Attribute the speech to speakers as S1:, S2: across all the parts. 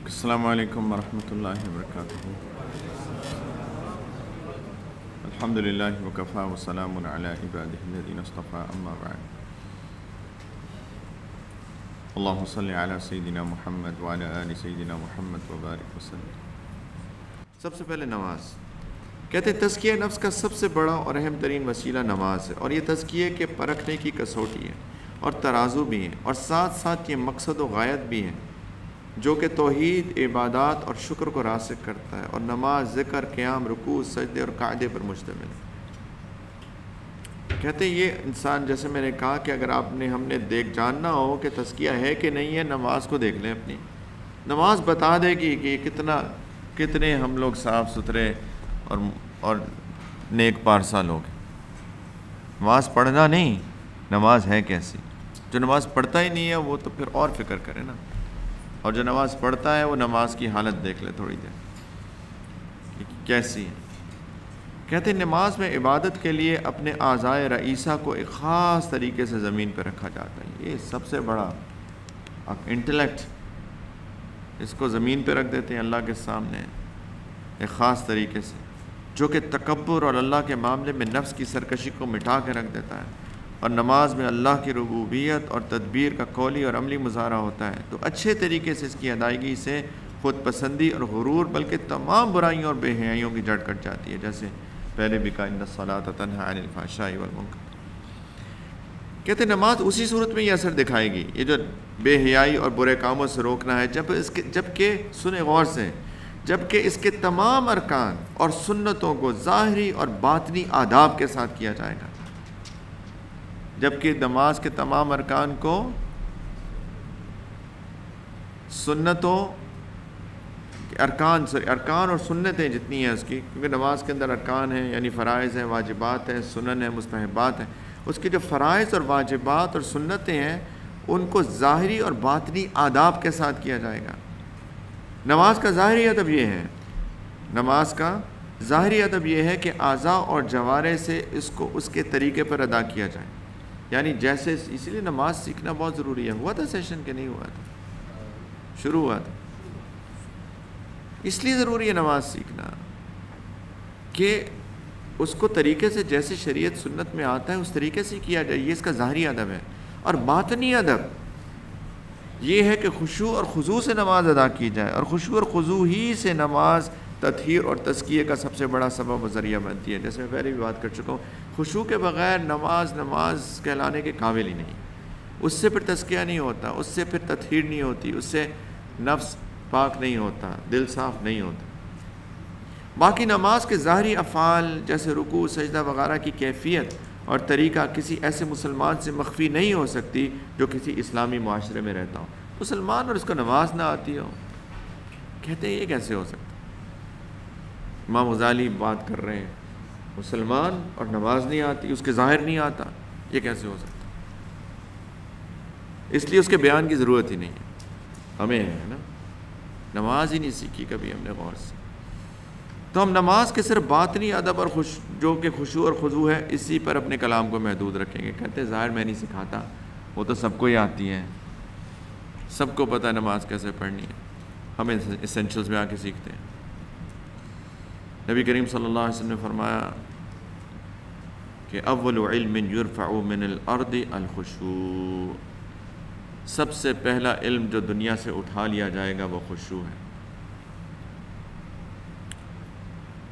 S1: السلام علیکم ورحمۃ اللہ وبرکاتہ۔ الحمد للہ وکفیٰ وسلام علی عبادہ الذین اصطفیٰ، اما بعد۔ اللہم صلی علی سیدنا محمد وعلی آل سیدنا محمد وبارک وسلم۔ سب سے پہلے نماز، کہتے ہیں تزکیہ نفس کا سب سے بڑا اور اہم ترین وسیلہ نماز ہے، اور یہ تزکیے کے پرکھنے کی کسوٹی ہے اور ترازو بھی ہیں، اور ساتھ ساتھ یہ مقصد و غایت بھی ہیں جو کہ توحید، عبادات اور شکر کو راسخ کرتا ہے، اور نماز ذکر، قیام، رکوع، سجدے اور قعدے پر مشتمل ہے۔ کہتے ہیں یہ انسان، جیسے میں نے کہا کہ اگر ہم نے جاننا ہو کہ تزکیہ ہے کہ نہیں ہے، نماز کو دیکھ لیں اپنی۔ نماز بتا دے گی کہ کتنے ہم لوگ صاف ستھرے اور نیک پارسا لوگ ہیں۔ نماز پڑھنا نہیں، نماز ہے کیسی۔ جو نماز پڑھتا ہی نہیں ہے وہ تو پھر اور فکر کرے نا، اور جو نماز پڑھتا ہے وہ نماز کی حالت دیکھ لے تھوڑی دیر کیسی ہے۔ کہتے ہیں نماز میں عبادت کے لیے اپنے اعضائے رئیسہ کو ایک خاص طریقے سے زمین پہ رکھا جاتا ہے۔ یہ سب سے بڑا انٹلیکٹ، اس کو زمین پہ رکھ دیتے ہیں اللہ کے سامنے ایک خاص طریقے سے، جو کہ تکبر اور اللہ کے معاملے میں نفس کی سرکشی کو مٹا کے رکھ دیتا ہے، اور نماز میں اللہ کی ربوبیت اور تدبیر کا قولی اور عملی مظاہرہ ہوتا ہے۔ تو اچھے طریقے سے اس کی ادائیگی سے خود پسندی اور غرور بلکہ تمام برائیوں اور بے حیائیوں کی جڑ کٹ جاتی ہے، جیسے پہلے بھی کہا ان الصلاۃ تنہی عن الفحشاء والمنکر۔ کہتے ہیں نماز اسی صورت میں یہ اثر دکھائے گی، یہ جو بے حیائی اور برے کاموں سے روکنا ہے، جبکہ سنیں غور سے، جبکہ اس کے تمام ارکان اور سنتوں کو ظاہری اور باطنی آداب کے ساتھ کیا جائے گا۔ جبکہ نماز کے تمام ارکان کو ارکان اور سنتیں جتنی ہیں اس کی، کیونکہ نماز کے اندر ارکان ہیں یعنی فرائض ہیں، واجبات ہیں، سنن ہیں، مستحبات ہیں۔ اس کے جو فرائض اور واجبات اور سنتیں ہیں ان کو ظاہری اور باطنی آداب کے ساتھ کیا جائے گا۔ نماز کا ظاہری ادب یہ ہے کہ اعضاء اور جوارح سے اس کے طریقے پر ادا کیا جائے، یعنی جیسے، اسی لیے نماز سیکھنا بہت ضروری ہے۔ ہوا تھا سیشن کہ نہیں ہوا تھا؟ شروع ہوا تھا۔ اس لیے ضروری ہے نماز سیکھنا کہ اس کو طریقے سے جیسے شریعت سنت میں آتا ہے اس طریقے سے کیا جائے، یہ اس کا ظاہری ادب ہے۔ اور باطنی ادب یہ ہے کہ خشوع اور خضوع سے نماز ادا کی جائے، اور خشوع اور خضوع ہی سے نماز تطہیر اور تزکیے کا سب سے بڑا سبب و ذریعہ بنتی ہے۔ جیسے میں پہلے بھی بات کر چکا ہوں، خشوع کے بغیر نماز کہلانے کے قابل ہی نہیں۔ اس سے پھر تزکیہ نہیں ہوتا، اس سے پھر تطہیر نہیں ہوتی، اس سے نفس پاک نہیں ہوتا، دل صاف نہیں ہوتا۔ باقی نماز کے ظاہری افعال جیسے رکوع، سجدہ وغیرہ کی کیفیت اور طریقہ کسی ایسے مسلمان سے مخفی نہیں ہو سکتی جو کسی اسلامی معاشرے میں رہتا ہو۔ مسلمان اور اس کو نماز نہ آتی ہو، کہتے ہیں یہ کیسے ہو سکتا؟ امام غزالی بات کر رہے ہیں، مسلمان اور نماز نہیں آتی، اس کے ظاہر نہیں آتا، یہ کیسے ہو سکتا؟ اس لیے اس کے بیان کی ضرورت ہی نہیں ہے ہمیں، ہے نا، نماز ہی نہیں سیکھی کبھی ہم نے غور سے۔ تو ہم نماز کے صرف باطنی ادب اور جو کہ خشوع اور خضوع ہے، اسی پر اپنے کلام کو محدود رکھیں گے۔ کہتے ہیں ظاہر میں نہیں سکھاتا، وہ تو سب کو ہی آتی ہے، سب کو پتہ ہے نماز کیسے پڑھنی ہے، ہم ایسنشلز میں آ کے سیکھتے ہیں۔ نبی کریم صلی اللہ علیہ وسلم نے فرمایا کہ اول علم یرفع من الارض الخشوع، سب سے پہلا علم جو دنیا سے اٹھا لیا جائے گا وہ خشوع ہے۔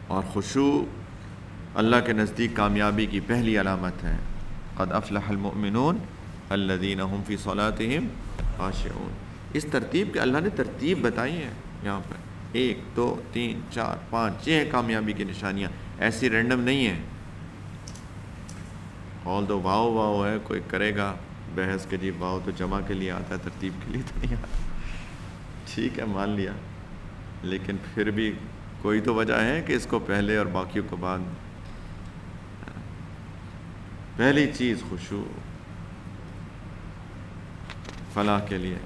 S1: اور خشوع اللہ کے نزدیک کامیابی کی پہلی علامت ہے۔ قد افلح المؤمنون الذین هم فی صلاتهم خاشعون۔ اس ترتیب کے اللہ نے ترتیب بتائی ہے یہاں پر، 1 2 3 4 5، یہ ہیں کامیابی کی نشانیاں، ایسی رینڈم نہیں ہیں۔ آل دو واؤ ہے، کوئی کرے گا بحث کے جی واؤ تو جمع کے لیے آتا ہے، ترتیب کے لیے تو نہیں آتا۔ ٹھیک ہے مان لیا، لیکن پھر بھی کوئی تو وجہ ہے کہ اس کو پہلے اور باقیوں کو بعد۔ پہلی چیز خشوع فلاح کے لیے۔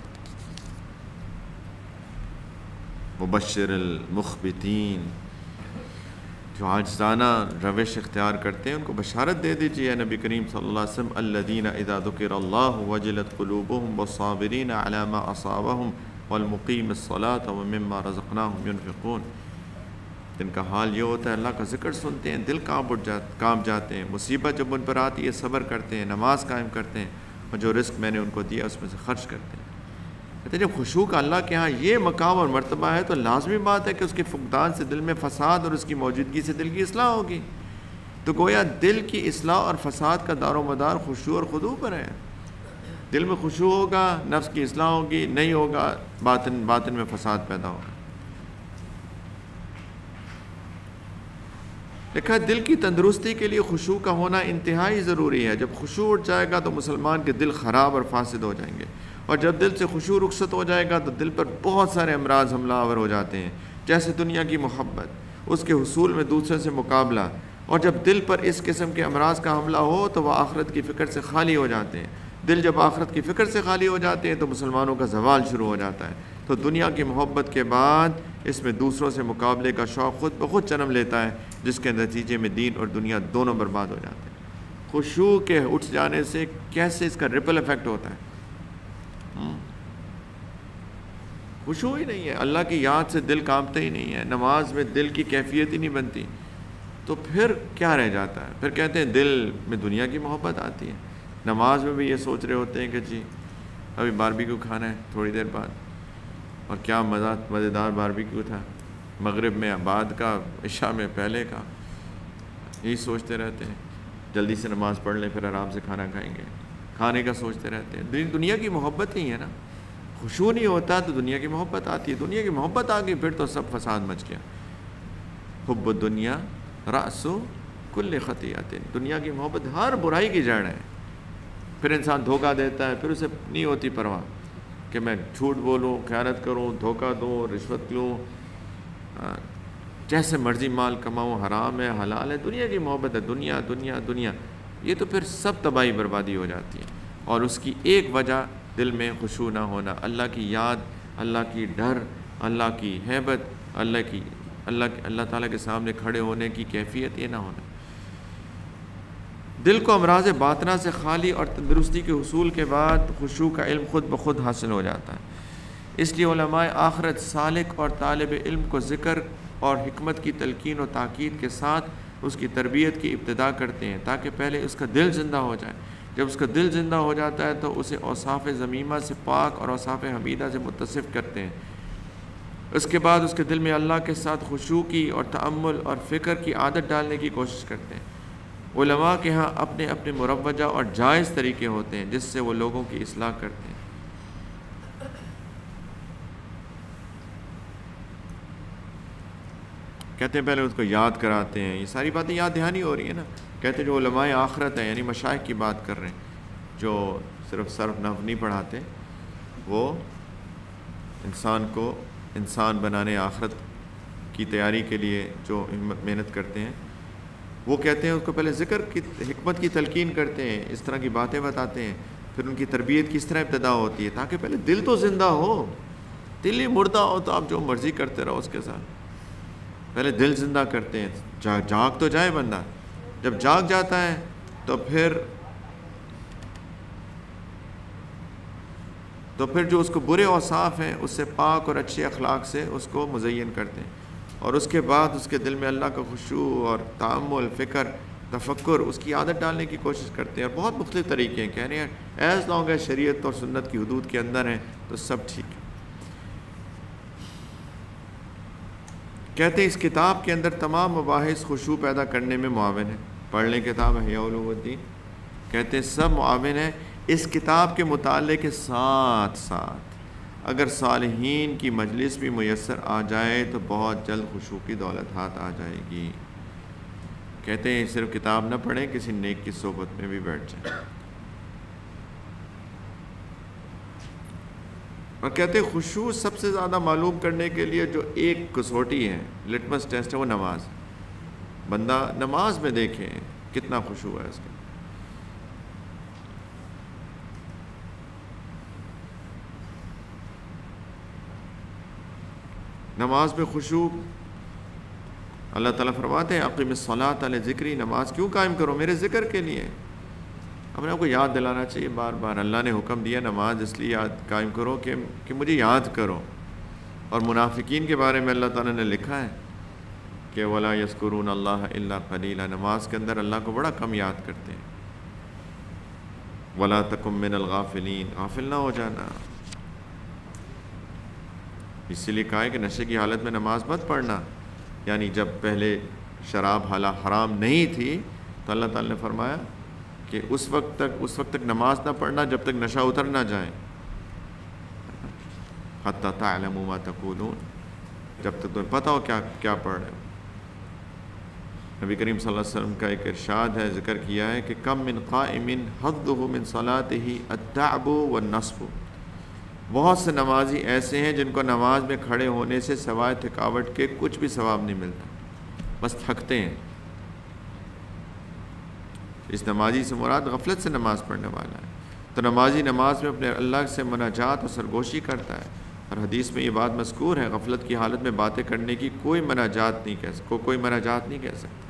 S1: مبشر المخبتین، جو عاجزانہ روش اختیار کرتے ہیں ان کو بشارت دے دیجیے نبی کریم صلی اللہ علیہ وسلم، الذین اذا ذکر اللہ وجلت قلوبہم والصابرین علی ما اصابہم والمقیم الصلاۃ ومما رزقناہم ينفقون، جن کا حال یہ ہوتا ہے اللہ کا ذکر سنتے ہیں دل کانپ جاتے ہیں، مصیبت جب ان پر آتی ہے صبر کرتے ہیں، نماز قائم کرتے ہیں، اور جو رزق میں نے ان کو دیا اس میں سے خرچ کرتے ہیں۔ کہتے ہیں جب خشوع کا اللہ کے ہاں یہ مقام اور مرتبہ ہے تو لازمی بات ہے کہ اس کے فقدان سے دل میں فساد اور اس کی موجودگی سے دل کی اصلاح ہوگی۔ تو گویا دل کی اصلاح اور فساد کا دار و مدار خشوع اور خضوع پر ہے۔ دل میں خشوع ہوگا نفس کی اصلاح ہوگی، نہیں ہوگا باطن میں فساد پیدا ہوگا۔ لکھا دل کی تندرستی کے لیے خشوع کا ہونا انتہائی ضروری ہے۔ جب خشوع اٹھ جائے گا تو مسلمان کے دل خراب اور فاسد ہو جائیں گے، اور جب دل سے خشوع رخصت ہو جائے گا تو دل پر بہت سارے امراض حملہ آور ہو جاتے ہیں، جیسے دنیا کی محبت، اس کے حصول میں دوسرے سے مقابلہ، اور جب دل پر اس قسم کے امراض کا حملہ ہو تو وہ آخرت کی فکر سے خالی ہو جاتے ہیں۔ دل جب آخرت کی فکر سے خالی ہو جاتے ہیں تو مسلمانوں کا زوال شروع ہو جاتا ہے، تو دنیا کی محبت کے بعد اس میں دوسروں سے مقابلے کا شوق خود بخود جنم لیتا ہے، جس کے نتیجے میں دین اور دنیا دونوں برباد ہو جاتے ہیں۔ خشوع کے اٹھ جانے سے کیسے اس کا ریپل ایفیکٹ ہوتا ہے؟ خشوع ہی نہیں ہے، اللہ کی یاد سے دل کانپتا ہی نہیں ہے، نماز میں دل کی کیفیت ہی نہیں بنتی، تو پھر کیا رہ جاتا ہے؟ پھر کہتے ہیں دل میں دنیا کی محبت آتی ہے۔ نماز میں بھی یہ سوچ رہے ہوتے ہیں کہ جی ابھی باربیکیو کھانا ہے تھوڑی دیر بعد، اور کیا مزیدار باربیکیو تھا، مغرب میں بعد کا، عشاء میں پہلے کا، یہی سوچتے رہتے ہیں، جلدی سے نماز پڑھ لیں پھر آرام سے کھانا کھائیں گے، کھانے کا سوچتے رہتے ہیں۔ دنیا کی محبت ہی ہے نا، خشوع نہیں ہوتا تو دنیا کی محبت آتی ہے، دنیا کی محبت آ گئی پھر تو سب فساد مچ گیا۔ حب الدنیا رأس کل خطیئۃ، دنیا کی محبت ہر برائی کی جڑ ہے۔ پھر انسان دھوکہ دیتا ہے، پھر اسے نہیں ہوتی پرواہ کہ میں جھوٹ بولوں، خیانت کروں، دھوکہ دوں، رشوت لوں، جیسے مرضی مال کماؤں، حرام ہے حلال ہے، دنیا کی محبت ہے، دنیا دنیا دنیا، یہ تو پھر سب تباہی بربادی ہو جاتی ہے۔ اور اس کی ایک وجہ دل میں خشوع نہ ہونا، اللہ کی یاد، اللہ کی ڈر، اللہ کی ہیبت، اللہ تعالیٰ کے سامنے کھڑے ہونے کی کیفیت یہ نہ ہونا۔ دل کو امراض باطنہ سے خالی اور تندرستی کے حصول کے بعد خشوع کا علم خود بخود حاصل ہو جاتا ہے۔ اس لیے علماء آخرت سالک اور طالب علم کو ذکر اور حکمت کی تلقین و تاکید کے ساتھ اس کی تربیت کی ابتدا کرتے ہیں، تاکہ پہلے اس کا دل زندہ ہو جائے۔ جب اس کا دل زندہ ہو جاتا ہے تو اسے اوصاف ذمیمہ سے پاک اور اوصاف حمیدہ سے متصف کرتے ہیں۔ اس کے بعد اس کے دل میں اللہ کے ساتھ خشوع کی اور تأمل اور فکر کی عادت ڈالنے کی کوشش کرتے ہیں۔ علماء کے ہاں اپنے اپنے مروجہ اور جائز طریقے ہوتے ہیں جس سے وہ لوگوں کی اصلاح کرتے ہیں۔ کہتے ہیں پہلے اس کو یاد کراتے ہیں، یہ ساری باتیں یاد دہانی ہو رہی ہیں نا۔ کہتے ہیں جو علماء آخرت ہیں، یعنی مشائخ کی بات کر رہے ہیں، جو صرف صرف نحو نہیں پڑھاتے، وہ انسان کو انسان بنانے آخرت کی تیاری کے لیے جو محنت کرتے ہیں، وہ کہتے ہیں اس کو پہلے ذکر کی حکمت کی تلقین کرتے ہیں، اس طرح کی باتیں بتاتے ہیں، پھر ان کی تربیت کس طرح ابتدا ہوتی ہے، تاکہ پہلے دل تو زندہ ہو۔ دل ہی مردہ ہو تو آپ جو مرضی کرتے رہو اس کے ساتھ، پہلے دل زندہ کرتے ہیں، جاگ تو جائے بندہ۔ جب جاگ جاتا ہے تو پھر جو اس کو برے اوصاف ہیں اس سے پاک اور اچھے اخلاق سے اس کو مزین کرتے ہیں، اور اس کے بعد اس کے دل میں اللہ کا خشوع اور تأمل، فکر، تفکر، اس کی عادت ڈالنے کی کوشش کرتے ہیں۔ اور بہت مختلف طریقے ہیں، کہہ رہے ہیں ایز لانگ ایز شریعت اور سنت کی حدود کے اندر ہیں تو سب ٹھیک ہے۔ کہتے ہیں اس کتاب کے اندر تمام مباحث خشوع پیدا کرنے میں معاون ہیں۔ پڑھ لیں کتاب احیاء علوم الدین، کہتے ہیں سب معاون ہیں۔ اس کتاب کے مطالعے کے ساتھ ساتھ اگر صالحین کی مجلس بھی میسر آ جائے تو بہت جلد خشوع کی دولت ہاتھ آ جائے گی۔ کہتے ہیں صرف کتاب نہ پڑھیں، کسی نیک کی صحبت میں بھی بیٹھ جائیں۔ اور کہتے ہیں خشوع سب سے زیادہ معلوم کرنے کے لیے جو ایک کسوٹی ہے، لٹمس ٹیسٹ ہے، وہ نماز۔ بندہ نماز میں دیکھیں کتنا خشوع ہے اس کا۔ نماز میں خشوع، اللہ تعالیٰ فرماتے ہیں اقیم الصلاۃ علی ذکری، نماز کیوں قائم کرو؟ میرے ذکر کے لیے۔ اپنے آپ کو یاد دلانا چاہیے بار بار، اللہ نے حکم دیا نماز اس لیے یاد قائم کرو کہ مجھے یاد کرو۔ اور منافقین کے بارے میں اللہ تعالیٰ نے لکھا ہے کہ وَلَا يَذْكُرُونَ اللَّهَ إِلَّا قَلِيلًا، نماز کے اندر اللہ کو بڑا کم یاد کرتے ہیں۔ وَلَا تَكُن مِّنَ الْغَافِلِينَ، غافل نہ ہو جانا۔ اسی لیے کہا ہے کہ نشے کی حالت میں نماز مت پڑھنا، یعنی جب پہلے شراب حرام نہیں تھی تو اللہ تعالیٰ نے فرمایا کہ اس وقت تک نماز نہ پڑھنا جب تک نشہ اتر نہ جائے، حَتَّى تَعْلَمُوا مَا تَقُولُونَ، جب تک تمہیں پتہ ہو کیا پڑھ رہے ہو۔ نبی کریم صلی اللہ علیہ وسلم کا ایک ارشاد ہے، ذکر کیا ہے کہ کم من قائم حظہ من صلاتہ التعب والنصب، بہت سے نمازی ایسے ہیں جن کو نماز میں کھڑے ہونے سے سوائے تھکاوٹ کے کچھ بھی ثواب نہیں ملتا، بس تھکتے ہیں۔ اس نمازی سے مراد غفلت سے نماز پڑھنے والا ہے۔ تو نمازی نماز میں اپنے اللہ سے مناجات اور سرگوشی کرتا ہے، اور حدیث میں یہ بات مذکور ہے، غفلت کی حالت میں باتیں کرنے کی کوئی مناجات نہیں کہہ سکتا۔